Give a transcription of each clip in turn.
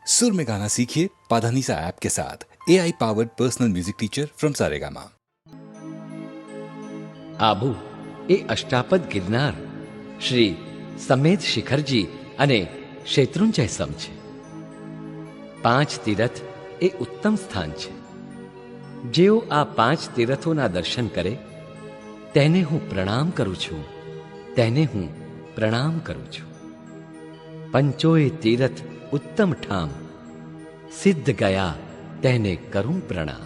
सुर में गाना सीखिए पाधानीसा ऐप के साथ। AI powered personal music teacher from Saregama. Abu એ અષ્ટાપદ ગિરનાર શ્રી સમેધ શિખરજી અને શેત્રુંજય સમ છે. 5 તીરથ એ ઉત્તમ સ્થાન છે. જેઓ આ 5 તીરથોના દર્શન કરે તેને હું પ્રણામ કરું છું, તેને હું પ્રણામ કરું છું. પંચોય તીરથ ઉત્તમ ઠામ, સિદ્ધ ગયા તેને કરું પ્રણામ.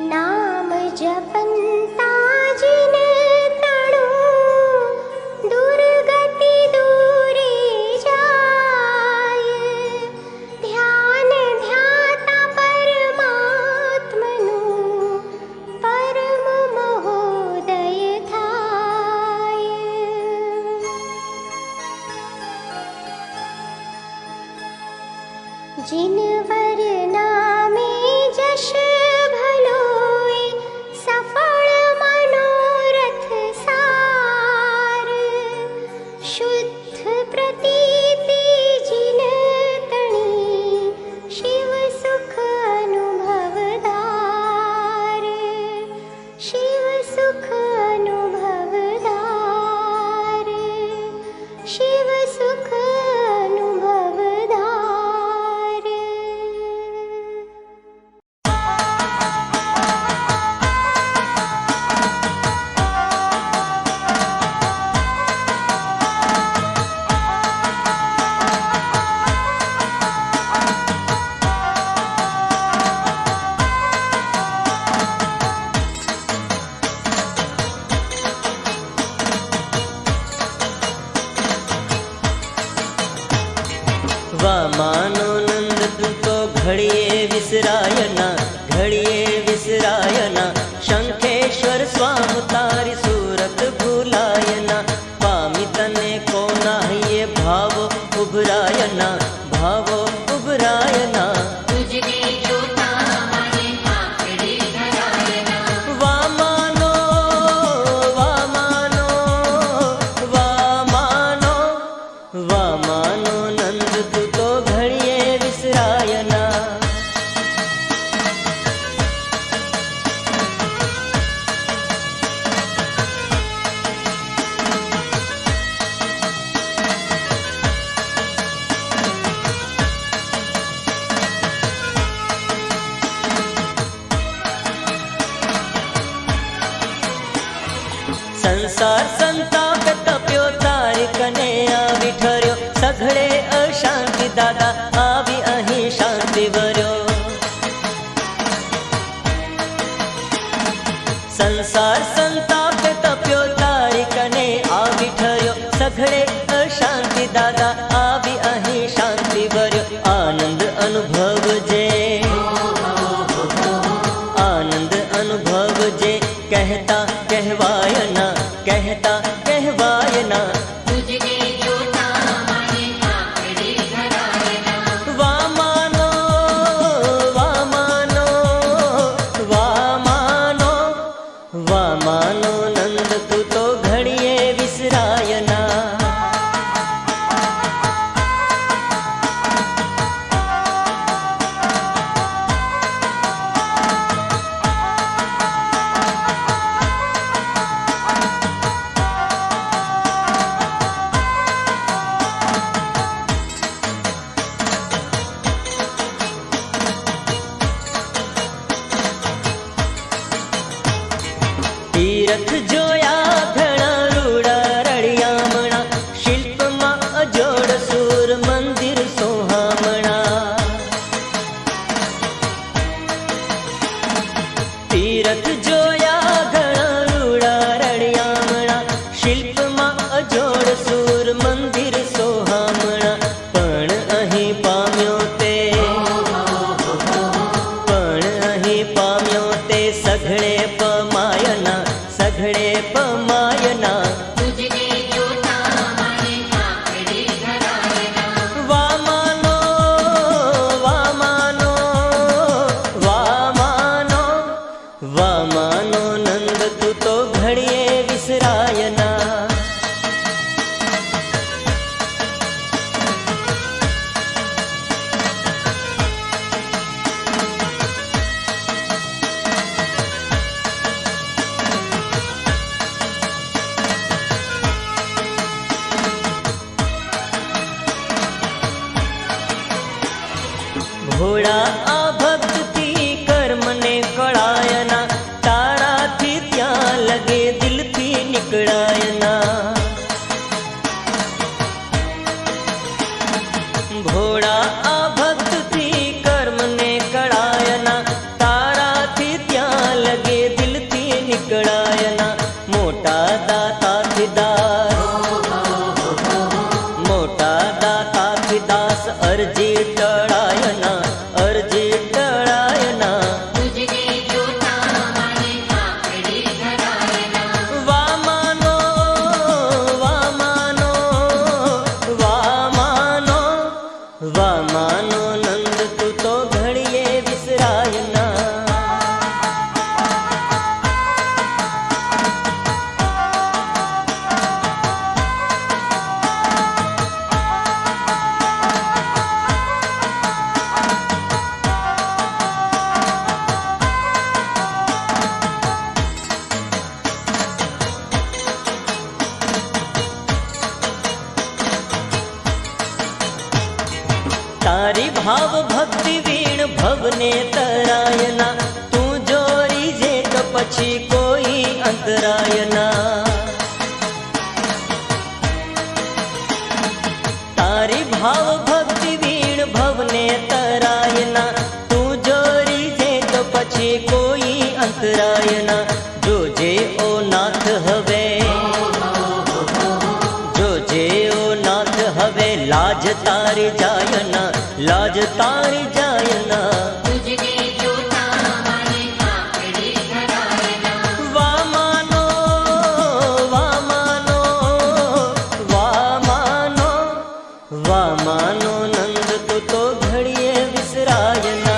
नाम जपन्ता जिन तणु, दुर्गति दूरे जाय. ध्यान ध्याता परमात्मनु, परम महोदय थाय. जिनवर नामे जश માનો નંદ તું તો ઘડીએ વિસરાયના, ઘડીએ વિસરાયના. શંખેશ્વર સ્વામ તારી સુરત ભૂલાયના. પામી તને કોના હૈયે ભાવો ઉભરાયના, ભાવો ઉભરાયના. सघळे अशांति दादा आवी अहीं शांति वर्यो आनंद अनुभवजे आनंद अनुभवजे कहता कहवाय ना कहता कहवाय ना वामानो वामानो वामानो वामानो नंद तू तो घड़िए विसरायना तीरथ जोया घणा रूड़ा रड़ियामणा शिल्प मां अजोड़ सूर मंदिर सोहामणा तीरथ जोया घणा रूड़ा रड़ियामणा शिल्प मां अजोड़ सूर मंदिर सोहामणा पण अहीं पाम्यो ते पण अहीं पाम्यो ते सघळे पमायना सघळे पमायना वामानो वामानो वामानो वामानो नंद तू तो घड़िए विसरायना भोळा आ भक्ति कर्म ने कळायना ताराथी त्या लगे दिलथी निकळायना भोळा आ भक्ति कर्म ने कळायना ताराथी त्या लगे दिलथी निकळायना मोटा दाताथी दास मोटा दाताथी दास अर्जी टळायना अर्जी टळायना वामानो वामानो वामानो वामानो नंद तू तो घड़िए विसरायना तारी भाव भक्ति वीण भवने तरायना तू जोरी जे तो पछी कोई अंतरायना तारी भाव भक्ति वीण भवने तरायना तू जोरी जे तो पछी कोई अंतरायना जो जे ओ नाथ हवे जो जे ओ नाथ हवे लाज तारी जायना लाज तारी जायना वामानो वामानो वामानो वामानो नंद तू तो घड़िए विसरायना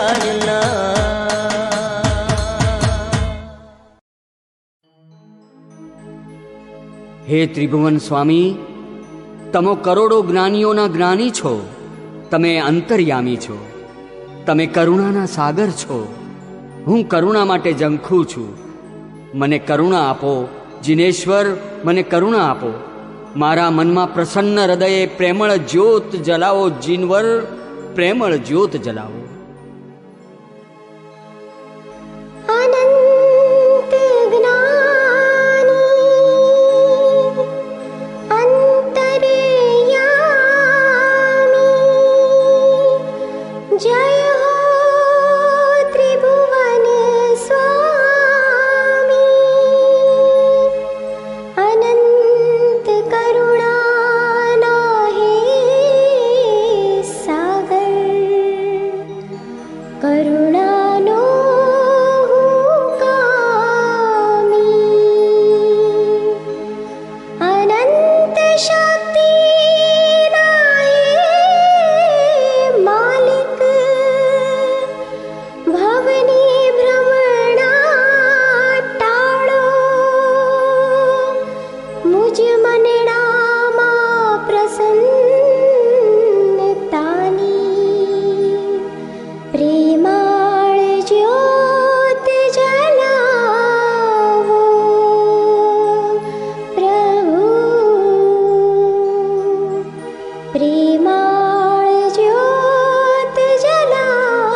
નારાયણા. હે ત્રિભુવન સ્વામી, તમે કરોડો જ્ઞાનીઓના જ્ઞાની છો. તમે અંતર્યામી છો. તમે કરુણાના સાગર છો. હું કરુણા માટે ઝંખું છું. મને કરુણા આપો જિનેશ્વર, મને કરુણા આપો. મારા મનમાં પ્રસન્ન હૃદયે પ્રેમળ જ્યોત જલાવો જીનવર, પ્રેમળ જ્યોત જલાવો. अनंत ज्ञानी अंतर्यामी, जय हो त्रिभुवन स्वामी. अनंत करुणा हे सागर, करुणानो अनंत शक्ति मालिक, भवनी भ्रमणा टाळो. मुझ मनडामा प्रसन्नतानी, प्रेमाळ ज्योत जलावो प्रभु. प्रेमाळ ज्योत जलावो.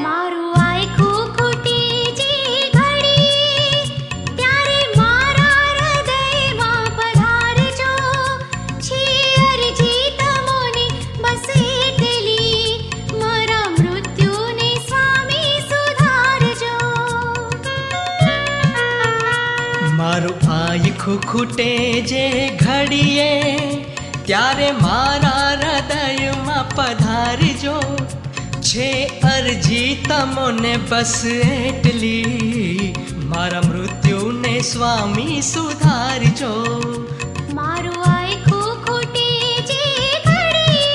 મારું આયખું ખૂટી જે ઘડી, ત્યારે મારા હૃદયમાં પધારજો. છે અરજી તમોની બસ એટલી, મારા મૃત્યુને સ્વામી સુધારજો. મારું આયખું ખૂટે જે ઘડીએ, ત્યારે મારા હૃદયમાં પધારજો. છે અરજી તમોને બસ એટલી, મારા મૃત્યુને સ્વામી સુધારજો. મારું આયખું ખૂટી જે ઘડી.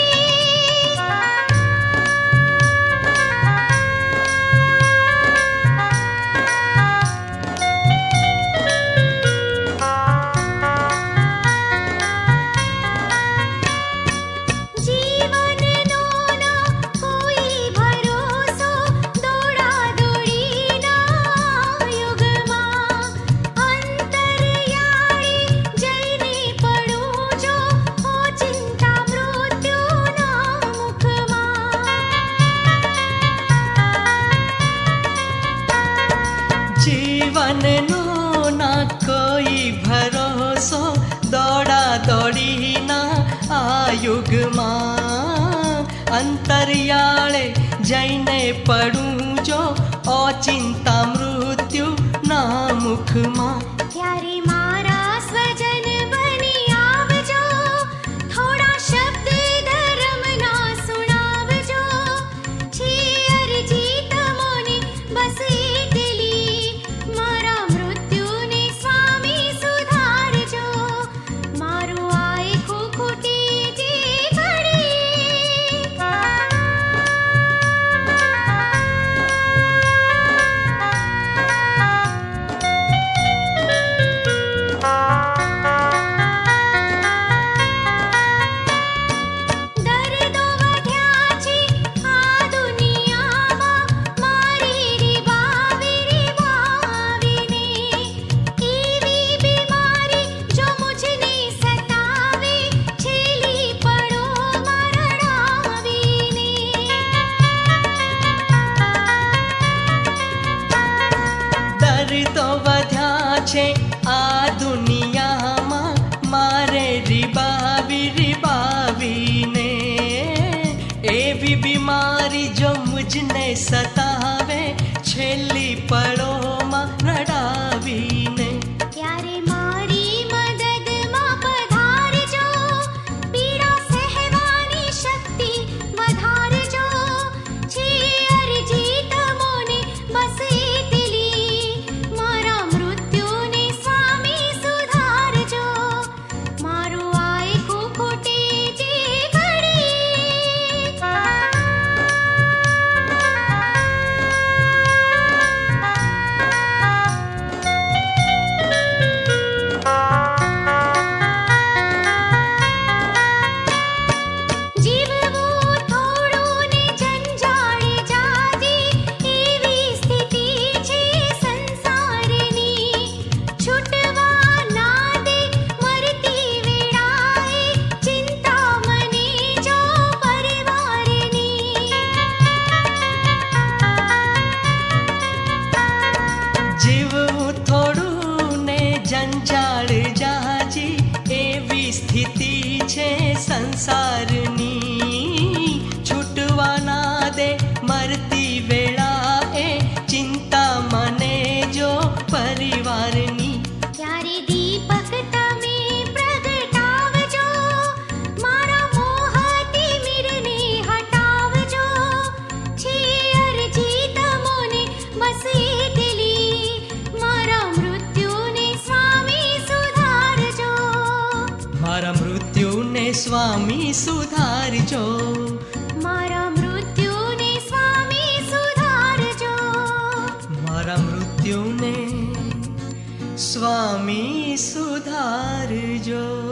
જીવનનો ના કોઈ ભરોસો, દોડા દોડીના યુગમાં. અંતર્યાળી જઈને પડું જો, હો ચિંતા મૃત્યુના મુખમાં. જીવનનો ના કોઈ ભરોસો, દોડા દોડીના આ યુગમાં. અંતરિયાળે જઈને પડું જો, ઓચિંતા મૃત્યુ ના મુખમાં. ત્યારે મારા સ્વજન બની આવજો, થોડા શબ્દ ધર્મના સુણાવજો. છે અરજી તમોની બસ એટલી, મારા મૃત્યુને સ્વામી સુધારજો. મારું આયખું ખૂટી જે ઘડી. છે આ દુનિયામાં મારે રીબાવી રીબાવીને એવી બીમારી જો મુજને સતાવે છેલ્લી પળોમાં રડાવીને ત્યારે મારી મદદમાં પધારજો પીડા સહેવાની શક્તિ વધારજો સુધારજો. મારા મૃત્યુને સ્વામી સુધારજો. મારા મૃત્યુને સ્વામી સુધારજો.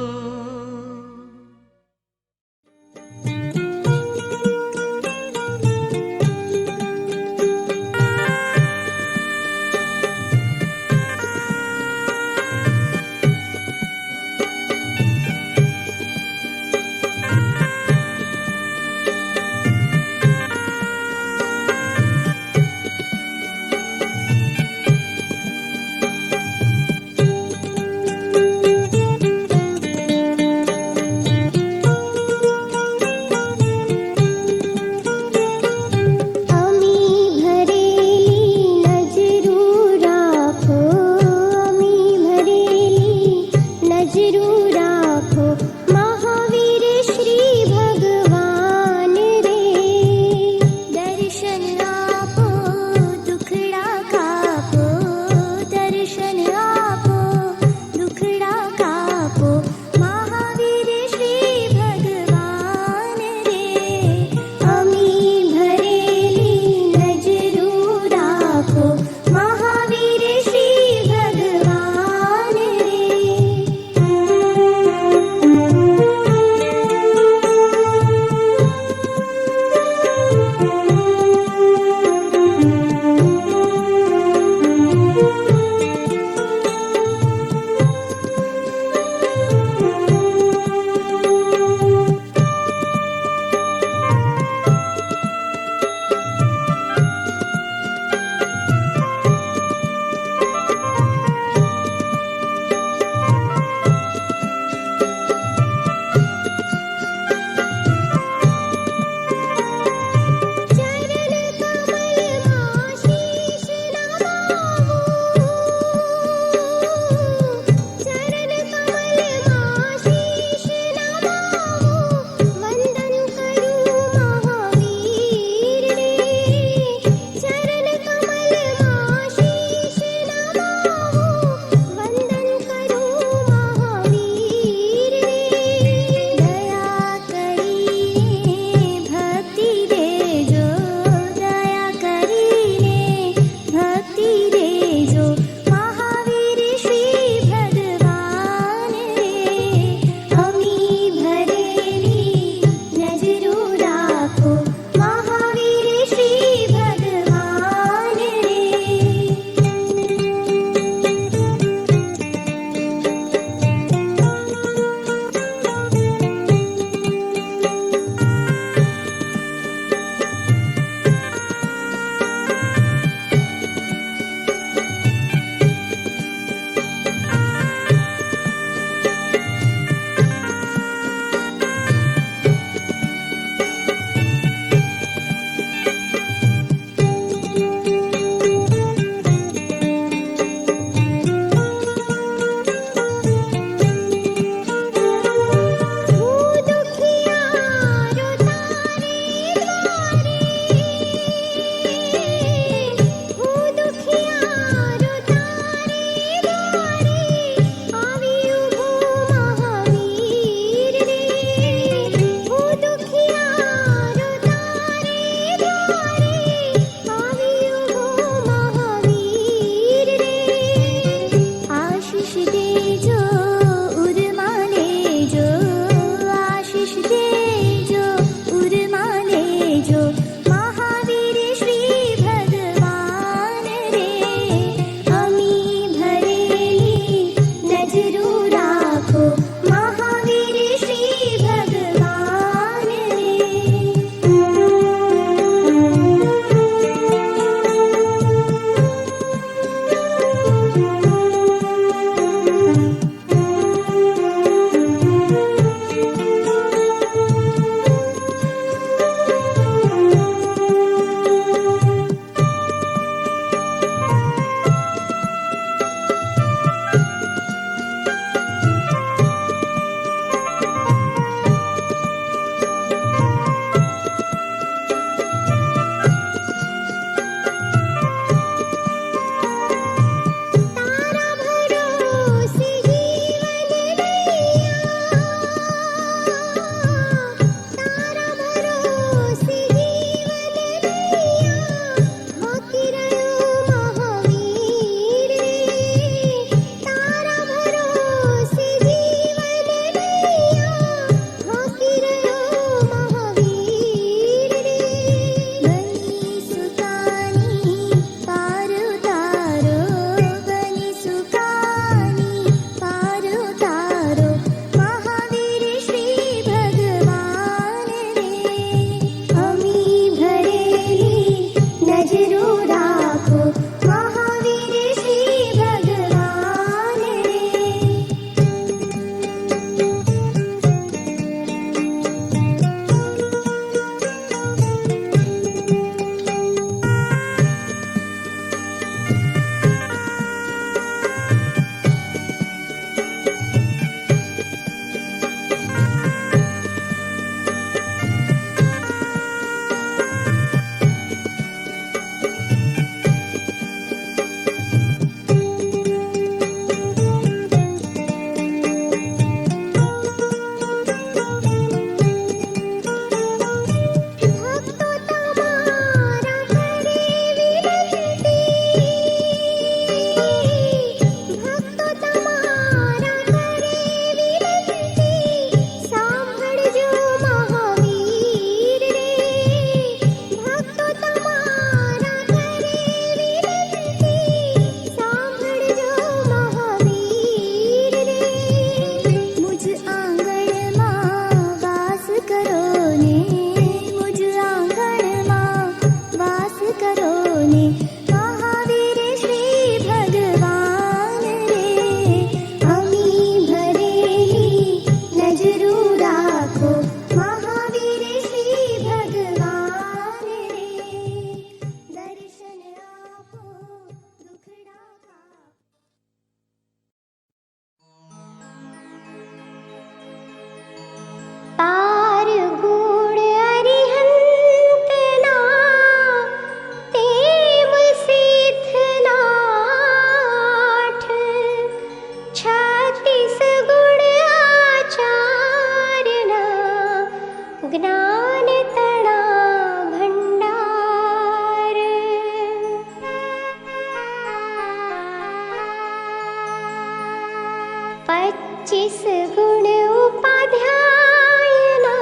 20 गुण उपाध्यायना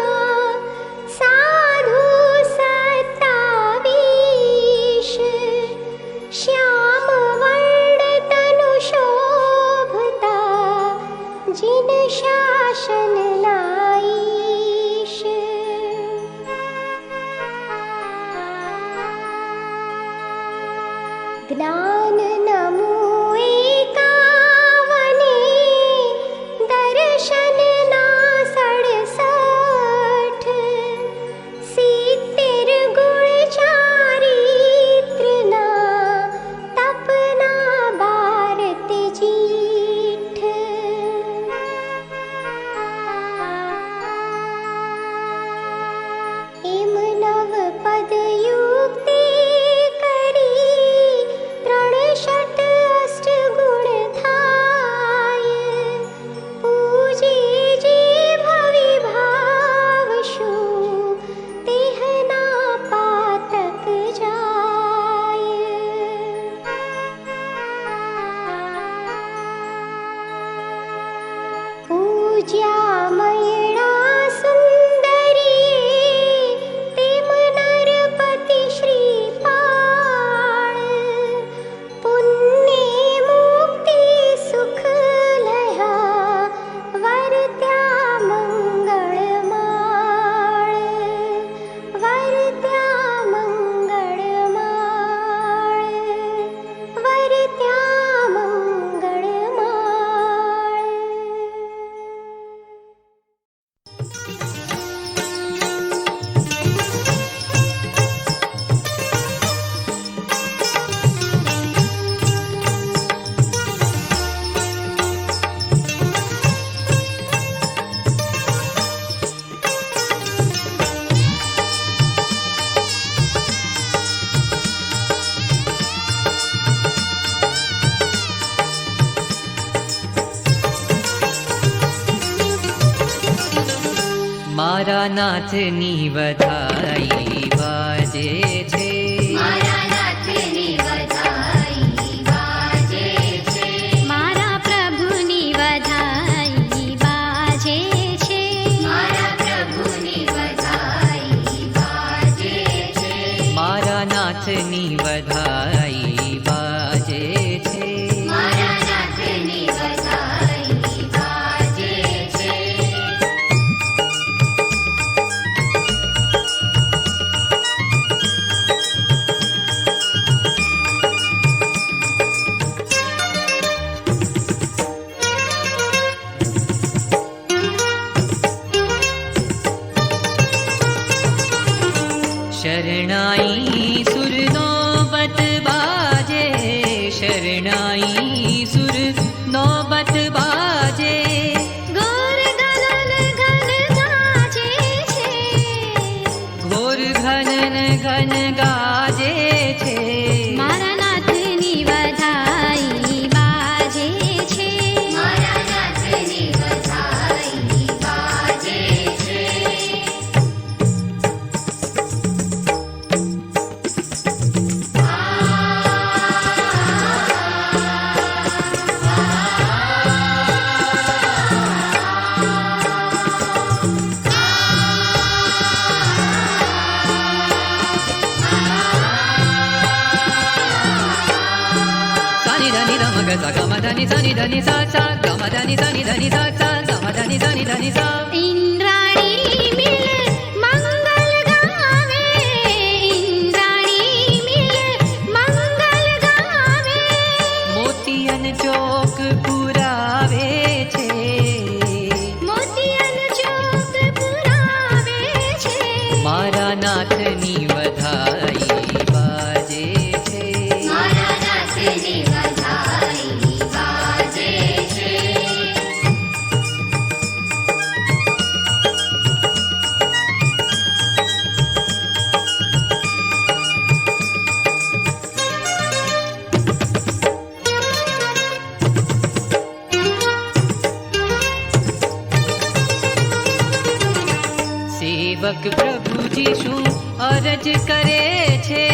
साधु 27 श्याम वर्ण तनु शोभता जिन शासन लाईश ज्ञान नमो एकावने दर्शन ना 67 70 गुण चारित्र तपना भारत जीठ एम नव पद युक्ति करी 63 अष्ट गुण थाय पूजे जे भवि भाव शु तेहना पातक जाय पूज्या मयणा सुंदरी तेम नरपति श्रीपाल पुण्य मुक्ति सुख लया वरत्या मंगल माळ वरत्या मंगल माळ वरत्या मंगल माळ મારા નાથની વધાઈ વાજે છે મારા નાથની વધાઈ વાજે છે મારા પ્રભુની વધાઈ વાજે છે મારા પ્રભુની વધાઈ વાજે છે મારા નાથની વધાઈ વાજે છે મારા નાથની વધાઈ વાજે છે શરણાઈ સુરનો બત બાજે શરણાઈ સુર નો બત બાજે ગોર ગગન ઘન ગાજે છે ઘોર ઘન ઘન ગાજે છે મારા નાથની વધાઈ વાજે છે મારા નાથની વધાઈ વાજે છે સાની ધની ધમ ગ સા ગમ ધની સની ધની સા સા ગમ ધની સની ધની સા સા ગમ ધની સની ધની સા ઇન્દ્રાણી મિલ મંગલ ગાવે ઇન્દ્રાણી મિલ મંગલ ગાવે મોતિયન ચોક પુરાવે છે મોતિયન ચોક પુરાવે છે મારા નાથની વધાઈ બાજે છે મારા નાથની વધાઈ વાજે છે સેવક પ્રભુજી શું અરજ કરે છે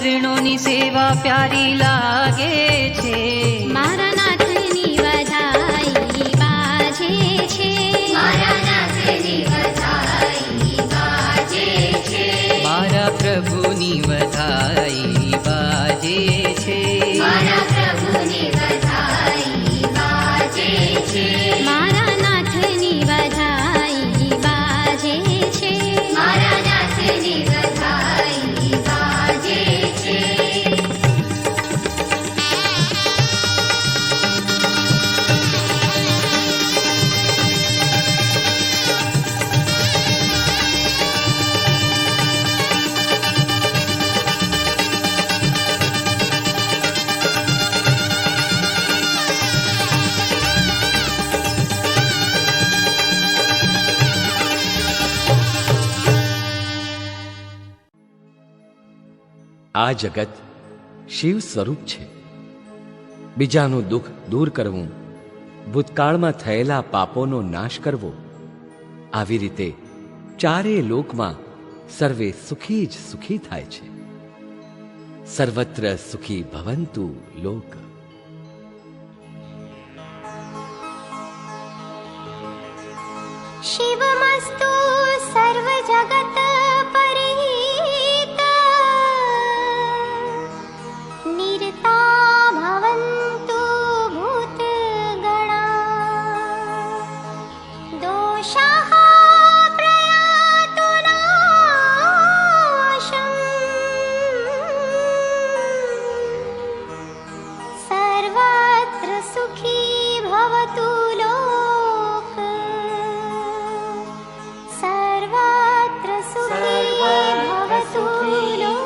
ચરણોની સેવા પ્યારી લાગે છે. મારા નાથની વધાઈ બાજે છે મારા નાથની વધાઈ બાજે છે મારા પ્રભુની વધાઈ બાજે છે. મારા પ્રભુની વધાઈ બાજે છે મારા નાથની વધાઈ બાજે છે મારા નાથની વધાઈ બાજે છે. આ જગત શિવ સ્વરૂપ છે. બીજાનું દુઃખ દૂર કરવું, ભૂતકાળમાં થયેલા પાપોનો નાશ કરવો, આવી રીતે ચારેય લોકમાં સર્વે સુખી જ સુખી થાય છે. સર્વત્ર સુખી ભવંતુ લોક. शिवमस्तु सर्वजगत् परिहित निरता भवन्तु भूतगणा दोषाः प्रयातु नाशम् सर्वत्र सुखी भवतु लोक सर्वत्र सुखी भवतु लोक.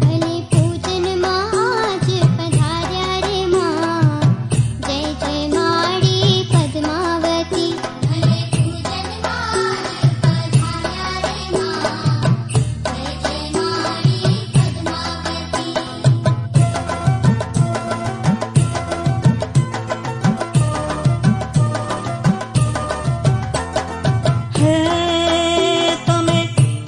ભલે પૂજનમાં આજ પધાર્યા રે માં જય જય માડી પદ્માવતી. ભલે પૂજનમાં આજ પધાર્યા રે માં જય જય માડી પદ્માવતી. હે તમે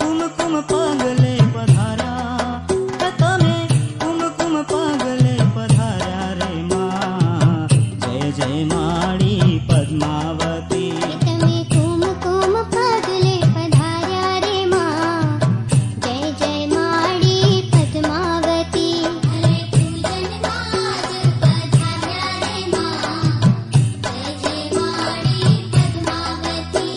કુમકુમ પગલે પધાર્યા, હે તમે કુમકુમ પગલે પધાર્યા રે માં જય જય માડી પદ્માવતી. તમે કુમકુમ પગલે પધાર્યા રે માં જય જય માડી પદ્માવતી. ભલે પૂજનમાં આજ પધાર્યા રે માં જય જય માડી પદ્માવતી.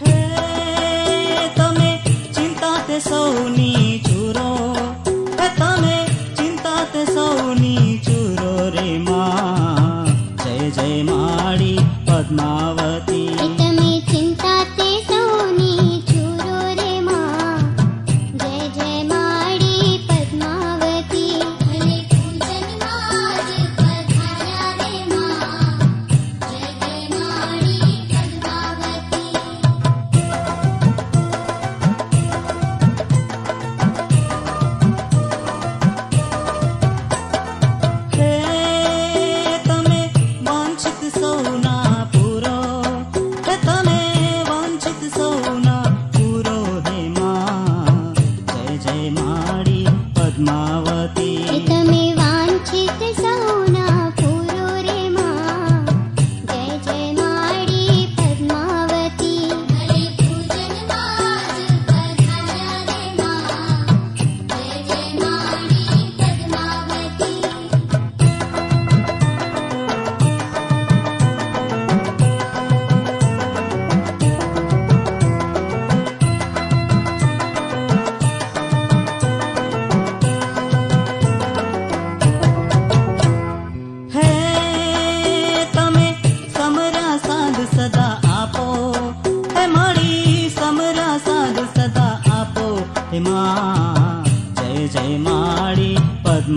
હે તમે ચિંતા તે સૌની ચૂરો, હે તમે ચિંતા તે સૌની ચૂરો રે માં જય જય માડી પદ્માવતી. તમે ચિંતા તે સૌની ચૂરો રે માં જય જય માડી પદ્માવતી. ભલે પૂજનમાં આજ પધાર્યા રે માં જય જય માડી પદ્માવતી. હે તમે વાંછિત સૌના પૂરો, હે તમે વાંછિત સૌના પૂરો હે માં જય જય માડી પદ્માવતી. તમે વાંછિત સૌના પૂરો રે માં જય જય માડી પદ્માવતી. ભલે પૂજનમાં આજ પધાર્યા રે માં જય જય માડી પદ્માવતી.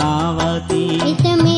પદ્માવતી તમે